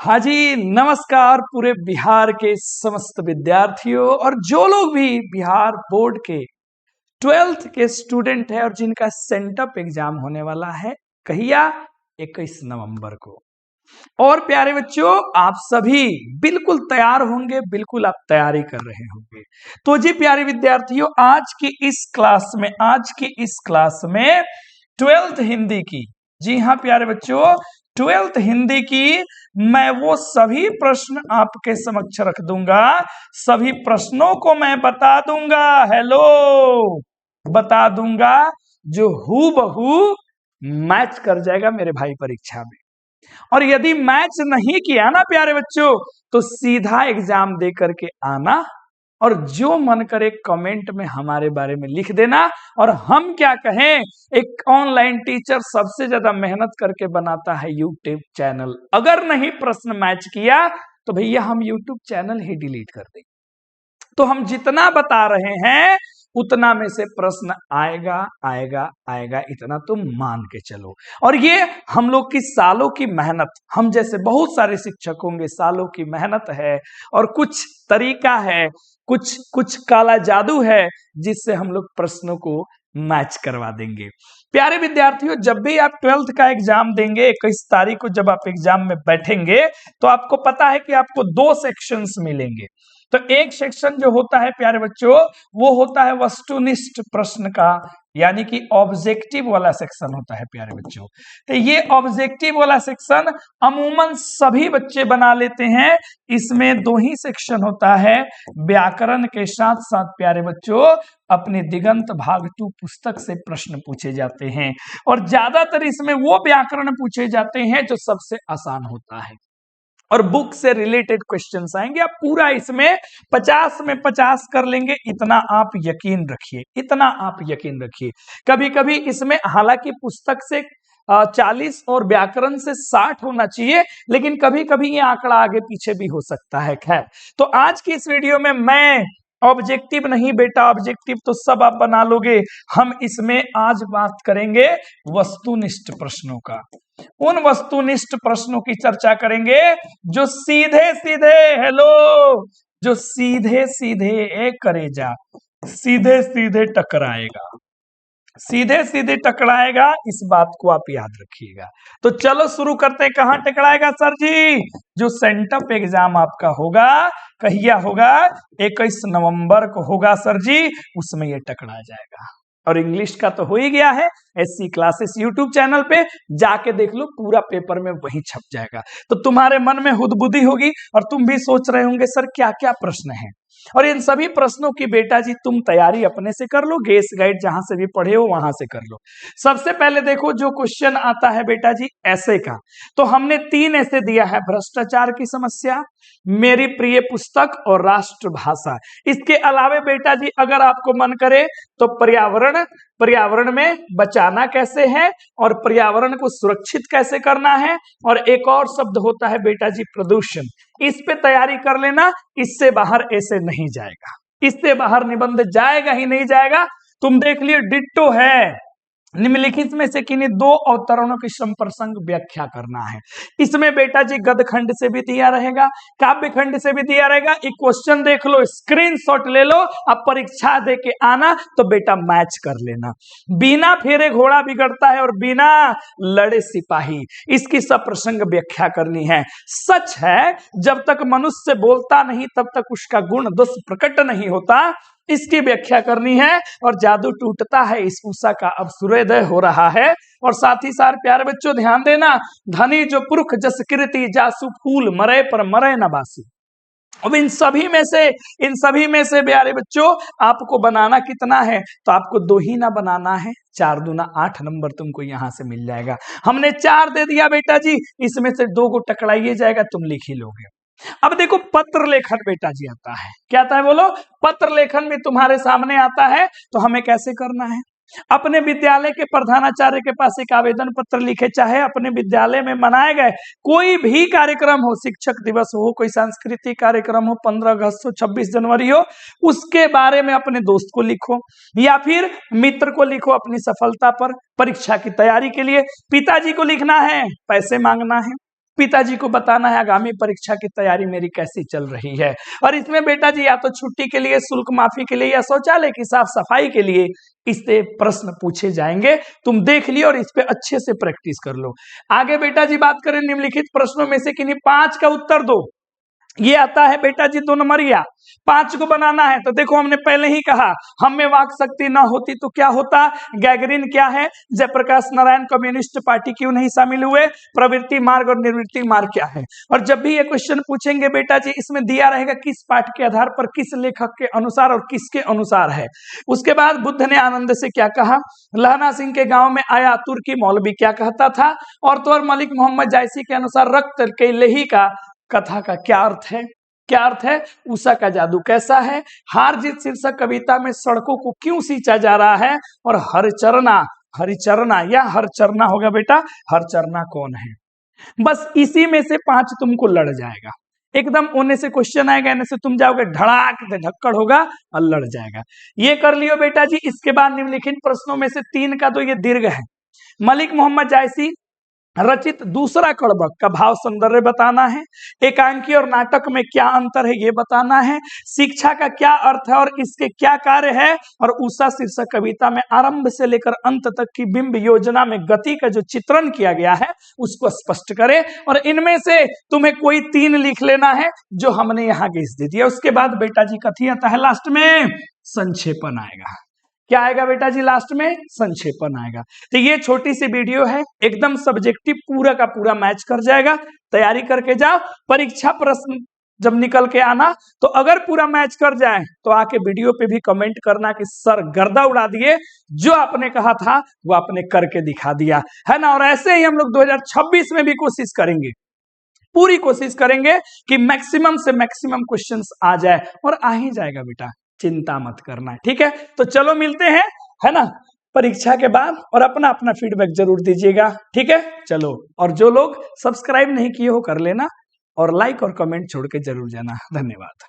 हाँ जी, नमस्कार पूरे बिहार के समस्त विद्यार्थियों और जो लोग भी बिहार बोर्ड के 12th के स्टूडेंट है और जिनका सेंटअप एग्जाम होने वाला है कहिया 21 नवंबर को। और प्यारे बच्चों, आप सभी बिल्कुल तैयार होंगे, बिल्कुल आप तैयारी कर रहे होंगे। तो जी प्यारे विद्यार्थियों, आज की इस क्लास में 12th हिंदी की, जी हाँ प्यारे बच्चों, 12th हिंदी की मैं वो सभी प्रश्न आपके समक्ष रख दूंगा, सभी प्रश्नों को मैं बता दूंगा, बता दूंगा, जो हूबहू मैच कर जाएगा मेरे भाई परीक्षा में। और यदि मैच नहीं किया ना प्यारे बच्चों, तो सीधा एग्जाम दे करके आना और जो मन करे कमेंट में हमारे बारे में लिख देना। और हम क्या कहें, एक ऑनलाइन टीचर सबसे ज्यादा मेहनत करके बनाता है यूट्यूब चैनल। अगर नहीं प्रश्न मैच किया तो भैया हम यूट्यूब चैनल ही डिलीट कर देंगे। तो हम जितना बता रहे हैं उतना में से प्रश्न आएगा आएगा आएगा, इतना तुम मान के चलो। और ये हम लोग की सालों की मेहनत, हम जैसे बहुत सारे शिक्षक होंगे, सालों की मेहनत है और कुछ तरीका है, कुछ काला जादू है जिससे हम लोग प्रश्नों को मैच करवा देंगे। प्यारे विद्यार्थियों, जब भी आप 12th का एग्जाम देंगे 21 तारीख को, जब आप एग्जाम में बैठेंगे तो आपको पता है कि आपको 2 सेक्शंस मिलेंगे। तो एक सेक्शन जो होता है प्यारे बच्चों, वो होता है वस्तुनिष्ठ प्रश्न का, यानी कि ऑब्जेक्टिव वाला सेक्शन होता है प्यारे बच्चों। तो ये ऑब्जेक्टिव वाला सेक्शन अमूमन सभी बच्चे बना लेते हैं। इसमें 2 ही सेक्शन होता है, व्याकरण के साथ साथ प्यारे बच्चों अपने दिगंत भाग 2 पुस्तक से प्रश्न पूछे जाते हैं। और ज्यादातर इसमें वो व्याकरण पूछे जाते हैं जो सबसे आसान होता है और बुक से रिलेटेड क्वेश्चंस आएंगे। आप पूरा इसमें 50 में 50 कर लेंगे, इतना आप यकीन रखिए। कभी कभी इसमें हालांकि पुस्तक से 40 और व्याकरण से 60 होना चाहिए, लेकिन कभी कभी ये आंकड़ा आगे पीछे भी हो सकता है। खैर, तो आज की इस वीडियो में मैं ऑब्जेक्टिव नहीं बेटा, ऑब्जेक्टिव तो सब आप बना लोगे, हम इसमें आज बात करेंगे वस्तुनिष्ठ प्रश्नों का। उन वस्तुनिष्ठ प्रश्नों की चर्चा करेंगे जो सीधे सीधे करेजा सीधे सीधे टकराएगा, इस बात को आप याद रखिएगा। तो चलो शुरू करते हैं। कहां टकराएगा सर जी? जो सेंटअप एग्जाम आपका होगा, कहिया होगा? 21 नवंबर को होगा सर जी, उसमें ये टकरा जाएगा। और इंग्लिश का तो हो ही गया है, SC क्लासेस यूट्यूब चैनल पे जाके देख लो, पूरा पेपर में वही छप जाएगा। तो तुम्हारे मन में हुदबुदी होगी और तुम भी सोच रहे होंगे सर क्या क्या प्रश्न है। और इन सभी प्रश्नों की बेटा जी तुम तैयारी अपने से कर लो, गेस गाइड जहां से भी पढ़े हो वहां से कर लो। सबसे पहले देखो जो क्वेश्चन आता है बेटा जी ऐसे का, तो हमने 3 ऐसे दिया है, भ्रष्टाचार की समस्या, मेरी प्रिय पुस्तक और राष्ट्रभाषा। इसके अलावे बेटा जी अगर आपको मन करे तो पर्यावरण में बचाना कैसे है और पर्यावरण को सुरक्षित कैसे करना है, और एक और शब्द होता है बेटा जी प्रदूषण। इस पे तैयारी कर लेना, इससे बाहर ऐसे नहीं जाएगा, इससे बाहर निबंध जाएगा ही नहीं जाएगा। तुम देख लिए डिट्टो है, निम्नलिखित में से किन्हीं 2 अवतरणों की संप्रसंग व्याख्या करना है। इसमें बेटा जी गद्य खंड से भी दिया रहेगा, काव्य खंड से भी दिया रहेगा। एक क्वेश्चन देख लो, स्क्रीनशॉट ले लो, अब परीक्षा दे के आना तो बेटा मैच कर लेना। बिना फेरे घोड़ा बिगड़ता है और बिना लड़े सिपाही, इसकी सप्रसंग व्याख्या करनी है। सच है, जब तक मनुष्य बोलता नहीं तब तक उसका गुण दोष प्रकट नहीं होता, इसकी व्याख्या करनी है। और जादू टूटता है इस उषा का, अब सूर्योदय हो रहा है। और साथ ही साथ प्यारे बच्चों ध्यान देना, धनी जो पुरुष जस कृति जासु फूल मरे पर मरे न बासु। अब इन सभी में से प्यारे बच्चों आपको बनाना कितना है, तो आपको 2 ही ना बनाना है, 4 दूना 8 नंबर तुमको यहां से मिल जाएगा। हमने 4 दे दिया बेटा जी, इसमें से 2 को टकराइए जाएगा, तुम लिख ही लोगे। अब देखो पत्र लेखन बेटा जी आता है, क्या आता है बोलो? पत्र लेखन में तुम्हारे सामने आता है, तो हमें कैसे करना है? अपने विद्यालय के प्रधानाचार्य के पास एक आवेदन पत्र लिखे, चाहे अपने विद्यालय में मनाए गए कोई भी कार्यक्रम हो, शिक्षक दिवस हो, कोई सांस्कृतिक कार्यक्रम हो, 15 अगस्त हो, 26 जनवरी हो, उसके बारे में अपने दोस्त को लिखो या फिर मित्र को लिखो अपनी सफलता पर, परीक्षा की तैयारी के लिए। पिताजी को लिखना है, पैसे मांगना है, पिताजी को बताना है आगामी परीक्षा की तैयारी मेरी कैसी चल रही है। और इसमें बेटा जी या तो छुट्टी के लिए, शुल्क माफी के लिए या शौचालय की साफ सफाई के लिए इससे प्रश्न पूछे जाएंगे। तुम देख लियो और इस पे अच्छे से प्रैक्टिस कर लो। आगे बेटा जी बात करें निम्नलिखित प्रश्नों में से किन्हीं 5 का उत्तर दो। ये आता है बेटा जी 2 नंबरिया, 5 को बनाना है। तो देखो हमने पहले ही कहा हम में वाक शक्ति ना होती तो क्या होता। गैगरिन क्या है, जयप्रकाश नारायण कम्युनिस्ट पार्टी क्यों नहीं शामिल हुए, प्रवृत्ति मार्ग और निर्वृत्ति मार्ग क्या है। और जब भी ये क्वेश्चन पूछेंगे बेटा जी इसमें दिया रहेगा किस पाठ के आधार पर, किस लेखक के अनुसार और किसके अनुसार है। उसके बाद बुद्ध ने आनंद से क्या कहा, लहना सिंह के गांव में आया तुर्की मौलवी क्या कहता था, और तो और मलिक मोहम्मद जायसी के अनुसार रक्त के लेही का कथा का क्या अर्थ है, क्या अर्थ है, उषा का जादू कैसा है, हार जीत शीर्षक कविता में सड़कों को क्यों सींचा जा रहा है, और हरिचरना या हरचरना होगा बेटा, हरचरना कौन है। बस इसी में से 5 तुमको लड़ जाएगा। एकदम ओने से क्वेश्चन आएगा, इन्हें से तुम जाओगे धड़ाक से धक्कड़ होगा और लड़ जाएगा। ये कर लियो बेटा जी। इसके बाद निम्नलिखित प्रश्नों में से 3 का तो ये दीर्घ है। मलिक मोहम्मद जायसी रचित दूसरा कड़बक का भाव सौंदर्य बताना है, एकांकी और नाटक में क्या अंतर है ये बताना है, शिक्षा का क्या अर्थ है और इसके क्या कार्य है, और उषा शीर्षक कविता में आरंभ से लेकर अंत तक की बिंब योजना में गति का जो चित्रण किया गया है उसको स्पष्ट करें। और इनमें से तुम्हें कोई 3 लिख लेना है जो हमने यहाँ घिस दे दिया। उसके बाद बेटा जी कथी आता है लास्ट में, संक्षेपण आएगा। क्या आएगा बेटा जी लास्ट में, संक्षेपण आएगा। तो ये छोटी सी वीडियो है, एकदम सब्जेक्टिव पूरा का पूरा मैच कर जाएगा। तैयारी करके जाओ, परीक्षा प्रश्न जब निकल के आना तो अगर पूरा मैच कर जाए तो आके वीडियो पे भी कमेंट करना कि सर गर्दा उड़ा दिए, जो आपने कहा था वो आपने करके दिखा दिया है ना। और ऐसे ही हम लोग 2026 में भी कोशिश करेंगे, पूरी कोशिश करेंगे कि मैक्सिमम से मैक्सिमम क्वेश्चंस आ जाए, और आ ही जाएगा बेटा, चिंता मत करना, ठीक है। तो चलो मिलते हैं, है ना, परीक्षा के बाद, और अपना अपना फीडबैक जरूर दीजिएगा, ठीक है। चलो, और जो लोग सब्सक्राइब नहीं किए हो कर लेना, और लाइक और कमेंट छोड़ के जरूर जाना। धन्यवाद।